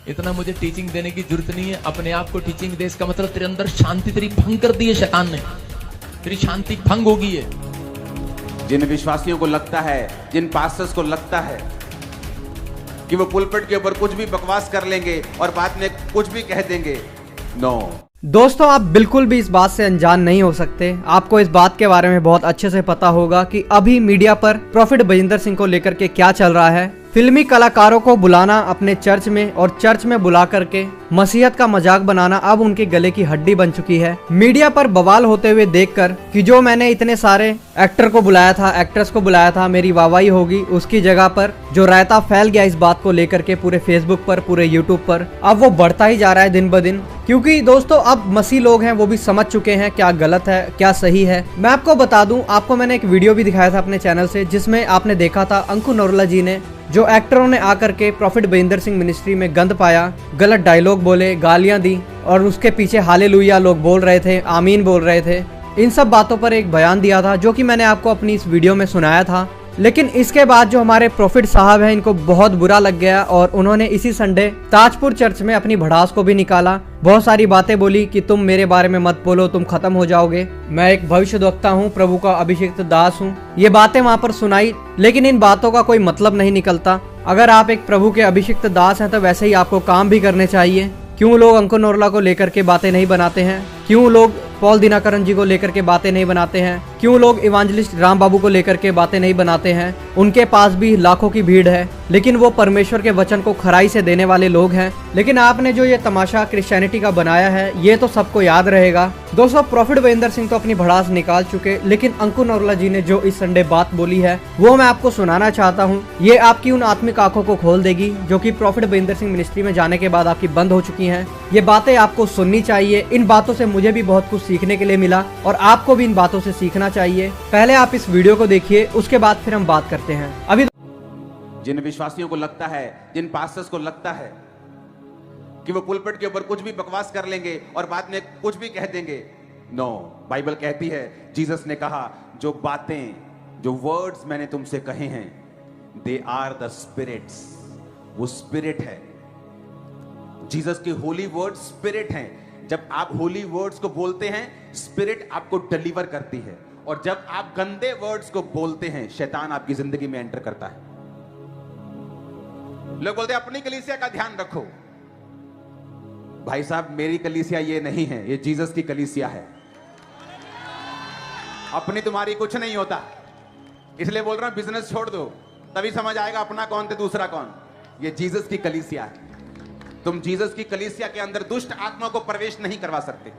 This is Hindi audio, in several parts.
इतना मुझे टीचिंग देने की जरूरत नहीं है, अपने आप को टीचिंग दे। इसका मतलब तेरे अंदर शांति तेरी भंग कर दी है शैतान ने, तेरी शांति भंग हो गई है। जिन विश्वासियों को लगता है, जिन पास्टर्स को लगता है कि वो पुलपिट के ऊपर कुछ भी बकवास कर लेंगे और बाद में कुछ भी कह देंगे, नो। दोस्तों, आप बिल्कुल भी इस बात से अनजान नहीं हो सकते। आपको इस बात के बारे में बहुत अच्छे से पता होगा कि अभी मीडिया पर प्रॉफिट बजिंदर सिंह को लेकर के क्या चल रहा है। फिल्मी कलाकारों को बुलाना अपने चर्च में और चर्च में बुला करके मसीहत का मजाक बनाना अब उनके गले की हड्डी बन चुकी है। मीडिया पर बवाल होते हुए देखकर कि जो मैंने इतने सारे एक्टर को बुलाया था, एक्ट्रेस को बुलाया था, मेरी वाहवाही होगी, उसकी जगह पर जो रायता फैल गया इस बात को लेकर के पूरे फेसबुक पर, पूरे यूट्यूब पर, अब वो बढ़ता ही जा रहा है दिन ब दिन। क्योंकि दोस्तों अब मसीह लोग हैं वो भी समझ चुके हैं क्या गलत है क्या सही है। मैं आपको बता दूं, आपको मैंने एक वीडियो भी दिखाया था अपने चैनल से, जिसमें आपने देखा था अंकुर नरोला जी ने, जो एक्टरों ने आकर के प्रॉफिट बजिंदर सिंह मिनिस्ट्री में गंद पाया, गलत डायलॉग बोले, गालियां दी और उसके पीछे हालेलुया लोग बोल रहे थे, आमीन बोल रहे थे। इन सब बातों पर एक बयान दिया था जो कि मैंने आपको अपनी इस वीडियो में सुनाया था। लेकिन इसके बाद जो हमारे प्रॉफिट साहब हैं इनको बहुत बुरा लग गया और उन्होंने इसी संडे ताजपुर चर्च में अपनी भड़ास को भी निकाला। बहुत सारी बातें बोली कि तुम मेरे बारे में मत बोलो, तुम खत्म हो जाओगे, मैं एक भविष्यद्वक्ता हूँ, प्रभु का अभिषिक्त दास हूँ। ये बातें वहाँ पर सुनाई, लेकिन इन बातों का कोई मतलब नहीं निकलता। अगर आप एक प्रभु के अभिषिक्त दास हैं तो वैसे ही आपको काम भी करने चाहिए। क्यों लोग अंकुर नरोला को लेकर के बातें नहीं बनाते हैं? क्यों लोग पॉल दिनाकरन जी को लेकर के बातें नहीं बनाते हैं? क्यों लोग इवांजलिस्ट राम बाबू को लेकर के बातें नहीं बनाते हैं? उनके पास भी लाखों की भीड़ है, लेकिन वो परमेश्वर के वचन को खराई से देने वाले लोग हैं। लेकिन आपने जो ये तमाशा क्रिश्चियनिटी का बनाया है ये तो सबको याद रहेगा। दोस्तों, प्रॉफिट बजिंदर सिंह तो अपनी भड़ास निकाल चुके, लेकिन अंकुर नरोला जी ने जो इस संडे बात बोली है वो मैं आपको सुनाना चाहता हूँ। ये आपकी उन आत्मिक आंखों को खोल देगी जो कि प्रॉफिट बजिंदर सिंह मिनिस्ट्री में जाने के बाद आपकी बंद हो चुकी हैं। ये बातें आपको सुननी चाहिए। इन बातों से मुझे भी बहुत कुछ सीखने के लिए मिला और आपको भी इन बातों से सीखना चाहिए। पहले आप इस वीडियो को देखिए, उसके बाद फिर हम बात करते हैं। अभी जिन विश्वासियों को लगता है, जिन पास्टर्स को लगता है कि वो पुलपिट के ऊपर कुछ भी बकवास कर लेंगे और बाद में कुछ भी कह देंगे, नो। बाइबल कहती है, जीसस ने कहा, जो बातें, जो वर्ड्स मैंने तुमसे कहे हैं, दे आर द स्पिरिट्स। वो स्पिरिट है। जीसस के होली वर्ड स्पिरिट हैं। जब आप होली वर्ड्स को बोलते हैं, स्पिरिट आपको डिलीवर करती है, और जब आप गंदे वर्ड्स को बोलते हैं, शैतान आपकी जिंदगी में एंटर करता है। लोग बोलते हैं अपनी कलीसिया का ध्यान रखो। भाई साहब, मेरी कलीसिया ये नहीं है, ये जीसस की कलीसिया है। अपनी तुम्हारी कुछ नहीं होता, इसलिए बोल रहा हूं बिजनेस छोड़ दो, तभी समझ आएगा अपना कौन थे दूसरा कौन। ये जीसस की कलीसिया है। तुम जीसस की कलीसिया के अंदर दुष्ट आत्मा को प्रवेश नहीं करवा सकते।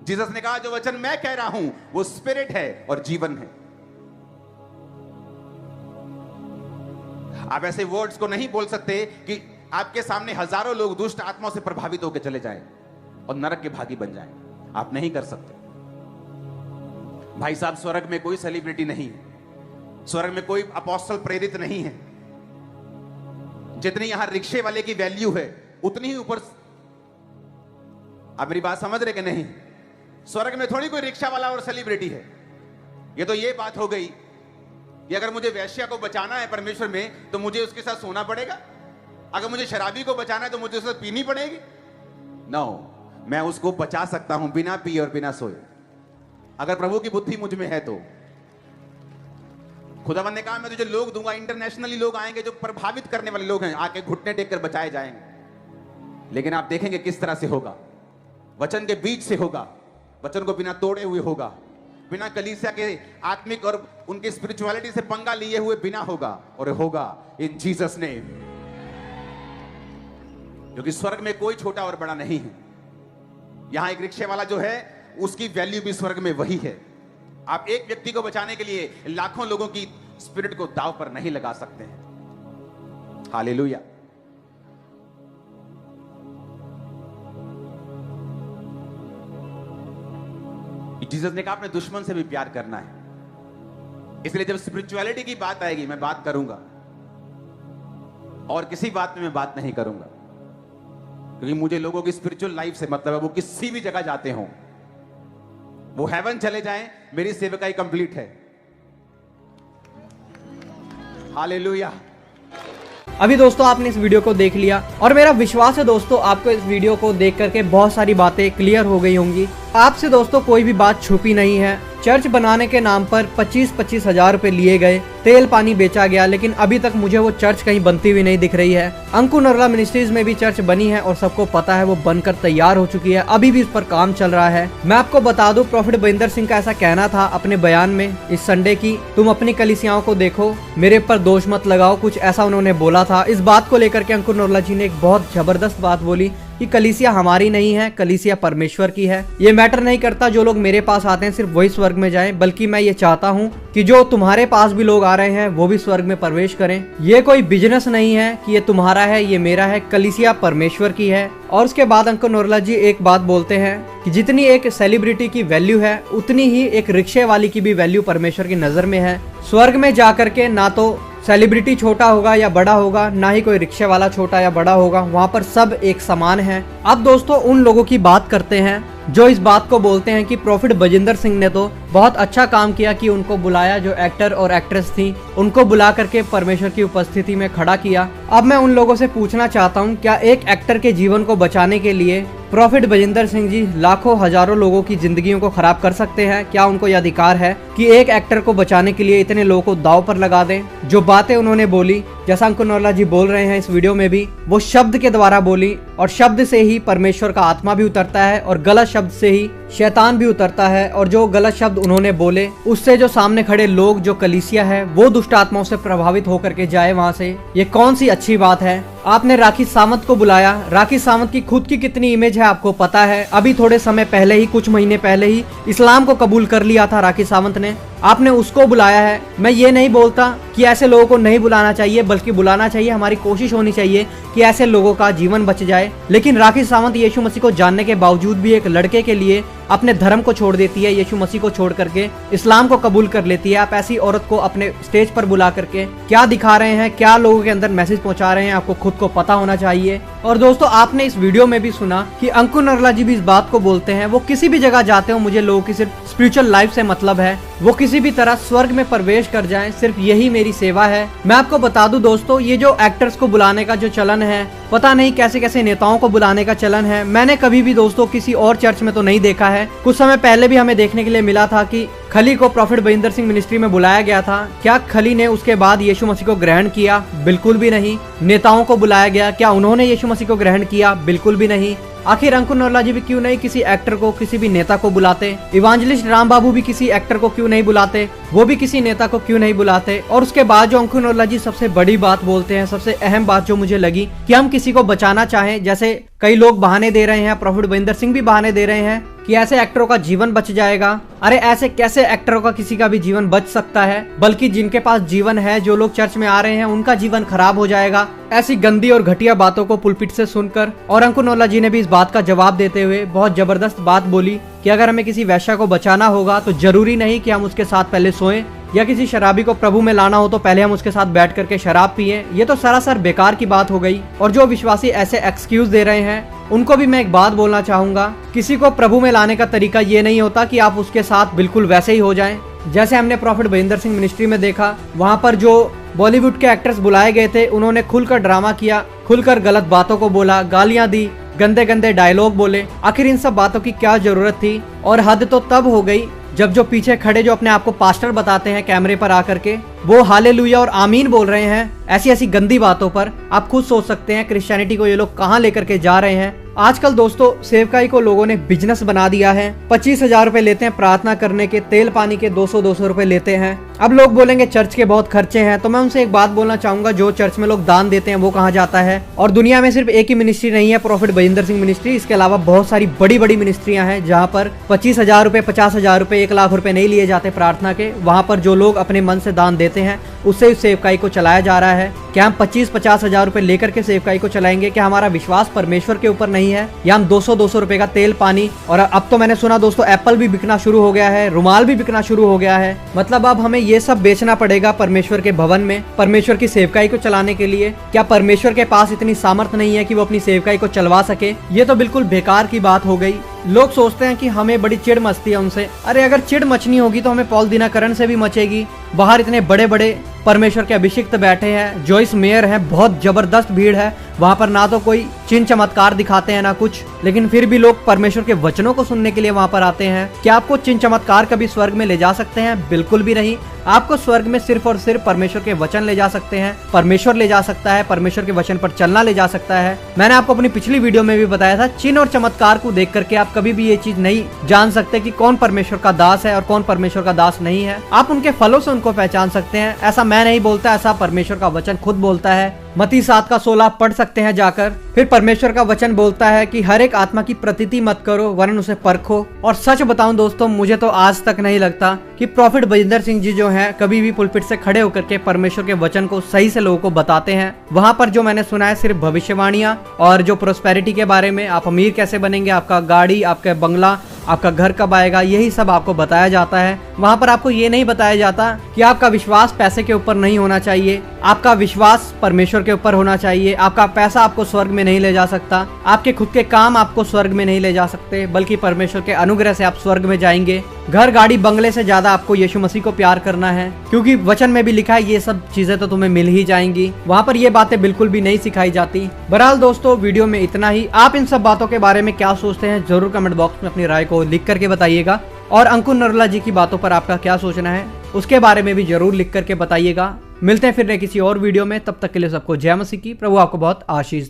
जीसस ने कहा, जो वचन मैं कह रहा हूं वो स्पिरिट है और जीवन है। आप ऐसे वर्ड्स को नहीं बोल सकते कि आपके सामने हजारों लोग दुष्ट आत्माओं से प्रभावित होकर चले जाएं और नरक के भागी बन जाएं। आप नहीं कर सकते। भाई साहब, स्वर्ग में कोई सेलिब्रिटी नहीं है, स्वर्ग में कोई अपोस्टल प्रेरित नहीं है। जितनी यहां रिक्शे वाले की वैल्यू है उतनी ही ऊपर। आप मेरी बात समझ रहे कि नहीं? स्वर्ग में थोड़ी कोई रिक्शा वाला और सेलिब्रिटी है। ये तो ये बात हो गई कि अगर मुझे वैश्या को बचाना है परमेश्वर में तो मुझे उसके साथ सोना पड़ेगा, अगर मुझे शराबी को बचाना है तो मुझे उसके साथ पीनी पड़ेगी। नो, मैं उसको बचा सकता हूं बिना पिए और बिना सोए, अगर प्रभु की बुद्धि मुझ में है तो। खुदावंद ने कहा, मैं तुझे लोग दूंगा, इंटरनेशनली लोग आएंगे जो प्रभावित करने वाले लोग हैं, आके घुटने टेक कर बचाए जाएंगे। लेकिन आप देखेंगे किस तरह से होगा। वचन के बीच से होगा, वचन को बिना तोड़े हुए होगा, बिना कलीसिया के आत्मिक और उनके स्पिरिचुअलिटी से पंगा लिए हुए बिना होगा, और होगा इन जीसस नेम। क्योंकि स्वर्ग में कोई छोटा और बड़ा नहीं है। यहां एक रिक्शे वाला जो है उसकी वैल्यू भी स्वर्ग में वही है। आप एक व्यक्ति को बचाने के लिए लाखों लोगों की स्पिरिट को दांव पर नहीं लगा सकते हैं। हालेलुया। जीसस ने कहा अपने दुश्मन से भी प्यार करना है। इसलिए जब स्पिरिचुअलिटी की बात आएगी मैं बात करूंगा, और किसी बात में मैं बात नहीं करूंगा, क्योंकि मुझे लोगों की स्पिरिचुअल लाइफ से मतलब है वो किसी भी जगह जाते हों, वो हेवन चले जाएं, मेरी सेवकाई कंप्लीट है। हालेलुया। अभी दोस्तों आपने इस वीडियो को देख लिया और मेरा विश्वास है दोस्तों आपको इस वीडियो को देख करके बहुत सारी बातें क्लियर हो गई होंगी। आपसे दोस्तों कोई भी बात छुपी नहीं है। चर्च बनाने के नाम पर 25-25 हजार रुपए लिए गए, तेल पानी बेचा गया, लेकिन अभी तक मुझे वो चर्च कहीं बनती हुई नहीं दिख रही है। अंकुर नरला मिनिस्ट्रीज में भी चर्च बनी है और सबको पता है वो बनकर तैयार हो चुकी है, अभी भी इस पर काम चल रहा है। मैं आपको बता दूं प्रॉफिट बजिंदर सिंह का ऐसा कहना था अपने बयान में इस संडे की, तुम अपनी कलीसियाओं को देखो, मेरे पर दोष मत लगाओ, कुछ ऐसा उन्होंने बोला था। इस बात को लेकर के अंकुर नरला जी ने एक बहुत जबरदस्त बात बोली कि कलीसिया हमारी नहीं है, कलीसिया परमेश्वर की है। ये मैटर नहीं करता जो लोग मेरे पास आते हैं सिर्फ वही स्वर्ग में जाएं, बल्कि मैं ये चाहता हूँ कि जो तुम्हारे पास भी लोग आ रहे हैं वो भी स्वर्ग में प्रवेश करें। ये कोई बिजनेस नहीं है कि ये तुम्हारा है ये मेरा है, कलीसिया परमेश्वर की है। और उसके बाद अंकुर नरला जी एक बात बोलते हैं कि जितनी एक सेलिब्रिटी की वैल्यू है उतनी ही एक रिक्शे वाली की भी वैल्यू परमेश्वर की नजर में है। स्वर्ग में जाकर के ना तो सेलिब्रिटी छोटा होगा या बड़ा होगा, ना ही कोई रिक्शे वाला छोटा या बड़ा होगा, वहाँ पर सब एक समान है। अब दोस्तों उन लोगों की बात करते हैं जो इस बात को बोलते हैं कि प्रॉफिट बजिंदर सिंह ने तो बहुत अच्छा काम किया कि उनको बुलाया, जो एक्टर और एक्ट्रेस थी उनको बुला करके परमेश्वर की उपस्थिति में खड़ा किया। अब मैं उन लोगों से पूछना चाहता हूँ, क्या एक एक्टर के जीवन को बचाने के लिए प्रॉफिट बजिंदर सिंह जी लाखों हजारों लोगों की जिंदगियों को खराब कर सकते हैं? क्या उनको यह अधिकार है कि एक एक्टर को बचाने के लिए इतने लोगों को दांव पर लगा दें? जो बातें उन्होंने बोली, जैसा अंकुर नरला जी बोल रहे हैं इस वीडियो में भी, वो शब्द के द्वारा बोली और शब्द से ही परमेश्वर का आत्मा भी उतरता है और गलत शब्द से ही शैतान भी उतरता है। और जो गलत शब्द उन्होंने बोले उससे जो सामने खड़े लोग, जो कलीसिया है, वो दुष्ट आत्माओं से प्रभावित होकर के जाए वहाँ से, ये कौन सी अच्छी बात है? आपने राखी सावंत को बुलाया, राखी सावंत की खुद की कितनी इमेज है आपको पता है। अभी थोड़े समय पहले ही, कुछ महीने पहले ही इस्लाम को कबूल कर लिया था राखी सावंत ने, आपने उसको बुलाया है। मैं ये नहीं बोलता कि ऐसे लोगों को नहीं बुलाना चाहिए, बल्कि बुलाना चाहिए। हमारी कोशिश होनी चाहिए कि ऐसे लोगों का जीवन बच जाए। लेकिन राखी सावंत यीशु मसीह को जानने के बावजूद भी एक लड़के के लिए अपने धर्म को छोड़ देती है, यीशु मसीह को छोड़ करके इस्लाम को कबूल कर लेती है। आप ऐसी औरत को अपने स्टेज पर बुला करके क्या दिखा रहे हैं, क्या लोगों के अंदर मैसेज पहुंचा रहे हैं, आपको खुद को पता होना चाहिए। और दोस्तों आपने इस वीडियो में भी सुना कि अंकुर नरला जी भी इस बात को बोलते हैं, वो किसी भी जगह जाते हो, मुझे लोगों की सिर्फ स्पिरिचुअल लाइफ से मतलब है, वो किसी भी तरह स्वर्ग में प्रवेश कर जाएं, सिर्फ यही मेरी सेवा है। मैं आपको बता दूं दोस्तों, ये जो एक्टर्स को बुलाने का जो चलन है, पता नहीं कैसे कैसे नेताओं को बुलाने का चलन है, मैंने कभी भी दोस्तों किसी और चर्च में तो नहीं देखा है। कुछ समय पहले भी हमें देखने के लिए मिला था कि खली को प्रॉफिट बजिंदर सिंह मिनिस्ट्री में बुलाया गया था। क्या खली ने उसके बाद यीशु मसीह को ग्रहण किया? बिल्कुल भी नहीं। नेताओं को बुलाया गया, क्या उन्होंने यीशु मसीह को ग्रहण किया? बिल्कुल भी नहीं। आखिर अंकुर नरला जी भी क्यों नहीं किसी एक्टर को, किसी भी नेता को बुलाते? इवांजलिस्ट राम बाबू भी किसी एक्टर को क्यों नहीं बुलाते? वो भी किसी नेता को क्यों नहीं बुलाते? और उसके बाद जो अंकुर नरला जी सबसे बड़ी बात बोलते हैं, सबसे अहम बात जो मुझे लगी, कि हम किसी को बचाना चाहें, जैसे कई लोग बहाने दे रहे हैं, प्रॉफिट बजिंदर सिंह भी बहाने दे रहे हैं कि ऐसे एक्टरों का जीवन बच जाएगा। अरे ऐसे कैसे एक्टरों का किसी का भी जीवन बच सकता है? बल्कि जिनके पास जीवन है, जो लोग चर्च में आ रहे हैं, उनका जीवन खराब हो जाएगा ऐसी गंदी और घटिया बातों को पुलपिट से सुनकर। और अंकुर नरला जी ने भी इस बात का जवाब देते हुए बहुत जबरदस्त बात बोली कि अगर हमें किसी वैश्या को बचाना होगा तो जरूरी नहीं कि हम उसके साथ पहले सोएं, या किसी शराबी को प्रभु में लाना हो तो पहले हम उसके साथ बैठ करके शराब पिए। ये तो सरासर बेकार की बात हो गई। और जो विश्वासी ऐसे एक्सक्यूज दे रहे हैं उनको भी मैं एक बात बोलना चाहूंगा, किसी को प्रभु में लाने का तरीका ये नहीं होता कि आप उसके साथ बिल्कुल वैसे ही हो जाएं। जैसे हमने प्रॉफिट बजिंदर सिंह मिनिस्ट्री में देखा, वहाँ पर जो बॉलीवुड के एक्टर्स बुलाए गए थे उन्होंने खुलकर ड्रामा किया, खुलकर गलत बातों को बोला, गालियां दी, गंदे गंदे डायलॉग बोले। आखिर इन सब बातों की क्या जरूरत थी? और हद तो तब हो गई जब जो पीछे खड़े जो अपने आप को पास्टर बताते हैं कैमरे पर आकर के, वो हालेलुया और आमीन बोल रहे हैं ऐसी ऐसी गंदी बातों पर। आप खुद सोच सकते हैं क्रिश्चियनिटी को ये लोग कहाँ लेकर के जा रहे हैं। आजकल दोस्तों सेवकाई को लोगों ने बिजनेस बना दिया है। 25,000 रुपए लेते हैं प्रार्थना करने के, तेल पानी के 200-200 रुपए लेते हैं। अब लोग बोलेंगे चर्च के बहुत खर्चे हैं, तो मैं उनसे एक बात बोलना चाहूंगा, जो चर्च में लोग दान देते हैं वो कहाँ जाता है? और दुनिया में सिर्फ एक ही मिनिस्ट्री नहीं है प्रॉफिट बजिंदर सिंह मिनिस्ट्री, इसके अलावा बहुत सारी बड़ी बड़ी मिनिस्ट्रियां हैं जहाँ पर 25,000 रुपए, 50,000 रुपए, 1 लाख रुपए नहीं लिए जाते प्रार्थना के। वहाँ पर जो लोग अपने मन से दान देते हैं उससे इस सेवकाई को चलाया जा रहा है। क्या हम 25-50 हजार रुपए लेकर के सेवकाई को चलाएंगे? क्या हमारा विश्वास परमेश्वर के ऊपर नहीं है? या हम 200-200 रुपए का तेल पानी, और अब तो मैंने सुना दोस्तों एप्पल भी बिकना शुरू हो गया है, रुमाल भी बिकना शुरू हो गया है। मतलब अब हमें ये सब बेचना पड़ेगा परमेश्वर के भवन में, परमेश्वर की सेवकाई को चलाने के लिए। क्या परमेश्वर के पास इतनी सामर्थ्य नहीं है कि वो अपनी सेवकाई को चलवा सके? ये तो बिल्कुल बेकार की बात हो गई। लोग सोचते हैं कि हमें बड़ी चिढ़ मचती है उनसे। अरे अगर चिढ़ मचनी होगी तो हमें पॉल दिनाकरण से भी मचेगी। बाहर इतने बड़े बड़े परमेश्वर के अभिषिक्त बैठे हैं, जॉइस मेयर है, बहुत जबरदस्त भीड़ है वहां पर। ना तो कोई चिन्ह चमत्कार दिखाते हैं ना कुछ, लेकिन फिर भी लोग परमेश्वर के वचनों को सुनने के लिए वहां पर आते हैं। क्या आपको चिन्ह चमत्कार कभी स्वर्ग में ले जा सकते हैं? बिल्कुल भी नहीं। आपको स्वर्ग में सिर्फ और सिर्फ परमेश्वर के वचन ले जा सकते हैं, परमेश्वर ले जा सकता है, परमेश्वर के वचन पर चलना ले जा सकता है। मैंने आपको अपनी पिछली वीडियो में भी बताया था, चिन्ह और चमत्कार को देख करके आप कभी भी ये चीज नहीं जान सकते कि कौन परमेश्वर का दास है और कौन परमेश्वर का दास नहीं है। आप उनके फलों से उनको पहचान सकते हैं। ऐसा मैं नहीं बोलता, ऐसा परमेश्वर का वचन खुद बोलता है। मत्ती 7:16 पढ़ सकते हैं जाकर। फिर परमेश्वर का वचन बोलता है कि हर एक आत्मा की प्रतीति मत करो वरन उसे परखो। और सच बताऊं दोस्तों, मुझे तो आज तक नहीं लगता कि प्रॉफिट बजिंदर सिंह जी जो हैं कभी भी पुलपिट से खड़े होकर के परमेश्वर के वचन को सही से लोगों को बताते हैं। वहां पर जो मैंने सुना है सिर्फ भविष्यवाणियां और जो प्रोस्पेरिटी के बारे में, आप अमीर कैसे बनेंगे, आपका गाड़ी, आपका बंगला, आपका घर कब आएगा, यही सब आपको बताया जाता है। वहां पर आपको ये नहीं बताया जाता कि आपका विश्वास पैसे के ऊपर नहीं होना चाहिए, आपका विश्वास परमेश्वर के ऊपर होना चाहिए। आपका पैसा आपको स्वर्ग में नहीं ले जा सकता, आपके खुद के काम आपको स्वर्ग में नहीं ले जा सकते, बल्कि परमेश्वर के अनुग्रह से आप स्वर्ग में जाएंगे। घर, गाड़ी, बंगले से ज्यादा आपको यीशु मसीह को प्यार करना है, क्योंकि वचन में भी लिखा है ये सब चीजें तो तुम्हें मिल ही जाएंगी। वहाँ पर ये बातें बिल्कुल भी नहीं सिखाई जाती। बहरहाल दोस्तों, वीडियो में इतना ही। आप इन सब बातों के बारे में क्या सोचते हैं जरूर कमेंट बॉक्स में अपनी राय को लिख करके बताइएगा। और अंकुर नरोला जी की बातों पर आपका क्या सोचना है उसके बारे में भी जरूर लिख करके बताइएगा। मिलते हैं फिर किसी और वीडियो में, तब तक के लिए सबको जय मसीह की। प्रभु आपको बहुत आशीष।